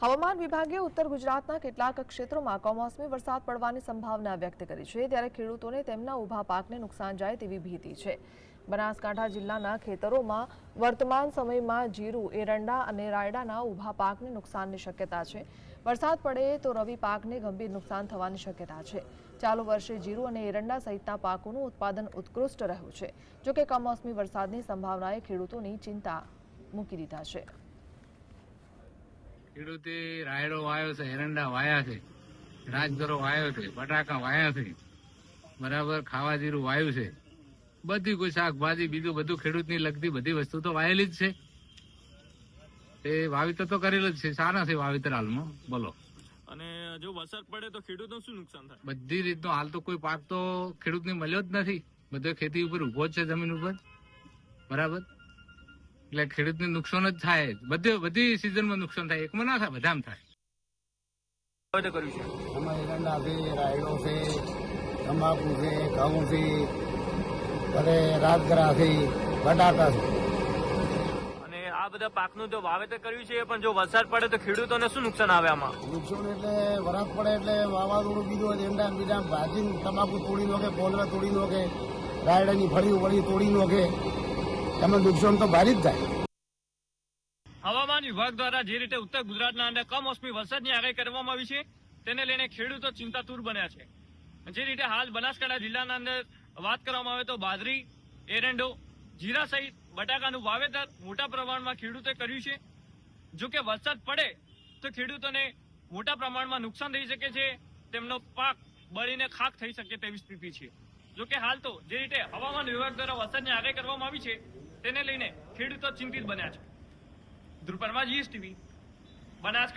હવામાન વિભાગે ઉત્તર ગુજરાતના કેટલાક ક્ષેત્રોમાં કમોસમી વરસાદ પડવાની સંભાવના વ્યક્ત કરી છે, ત્યારે ખેડૂતોને તેમના ઊભા પાકને નુકસાન જાય તેવી ભીતિ છે। બનાસકાંઠા જિલ્લાના ખેતરોમાં વર્તમાન સમયમાં જીરું, એરંડા અને રાયડાના ઊભા પાકને નુકસાનની શક્યતા છે। વરસાદ પડે તો રવિ પાકને ગંભીર નુકસાન થવાની શક્યતા છે। ચાલુ વર્ષે જીરું અને એરંડા સહિતના પાકોનું ઉત્પાદન ઉત્કૃષ્ટ રહ્યું છે, જોકે કમોસમી વરસાદની સંભાવનાએ ખેડૂતોની ચિંતા મૂકી દીધા છે। ખેડૂતે રાયડો વાયો છે, એરંડા વાયા છે, રાજગરો વાયો છે, બટાકા વાયા છે, બરાબર ખાવા જીરું વાયું છે, બધી કોઈ શાકભાજી બીજું બધું ખેડૂતની લગતી બધી વસ્તુ તો વાયેલી જ છે। એ વાવેતર તો કરેલું જ છે, સારા છે વાવેતર હાલમાં। બોલો, અને જો વરસાદ પડે તો ખેડૂતોને શું નુકસાન થાય? બધી રીતનો હાલ તો કોઈ પાક તો ખેડૂતને મળ્યો જ નથી, બધો ખેતી ઉપર ઉભો જ છે, જમીન ઉપર, બરાબર। એટલે ખેડૂતને નુકસાન જ થાય, બધી સિઝનમાં નુકસાન થાય, એકમાં ના થાય, બધામાં થાય। કર્યું છે આમાં એરંડા છે, રાયડો છે, તમાકુ છે, ઘઉં છે, અને રાજગરા છે, બટાકા છે। અને આ બધા પાકનું જો વાવેતર કર્યું છે, પણ જો વરસાદ પડે તો ખેડૂતોને શું નુકસાન આવે આમાં? નુકસાન એટલે વરસાદ પડે એટલે વાવાઝોડું બીજું એરંડા બીજા ભાજી તમાકુ તોડી નાખે, પોલરા તોડી નાખે, રાયડાની ફળી વળી તોડી નાખે, એમાં નુકસાન તો ભારી જ થાય। હવામાન વિભાગ દ્વારા જે રીતે ઉત્તર ગુજરાતના અંદર કમોસમી વરસાદની આગાહી કરવામાં આવી છે, તેને લઈને ખેડૂતો ચિંતાતુર બન્યા છે। જે રીતે હાલ બનાસકાંઠા જિલ્લાના અંદર વાત કરવામાં આવે તો બાજરી, એરંડો, જીરા સહિત બટાકાનું વાવેતર મોટા પ્રમાણમાં ખેડૂતે કર્યું છે। જો કે વરસાદ પડે તો ખેડૂતોને મોટા પ્રમાણમાં નુકસાન થઈ શકે છે, તેમનો પાક બળીને ખાક થઈ શકે તેવી સ્થિતિ છે। જો કે હાલ તો જે રીતે હવામાન વિભાગ દ્વારા વરસાદની આગાહી કરવામાં આવી છે, તેને લઈને ખેડૂતો ચિંતિત બન્યા છે। ધ્રુવ પરમાર, GSTV, બનાસકાંઠા।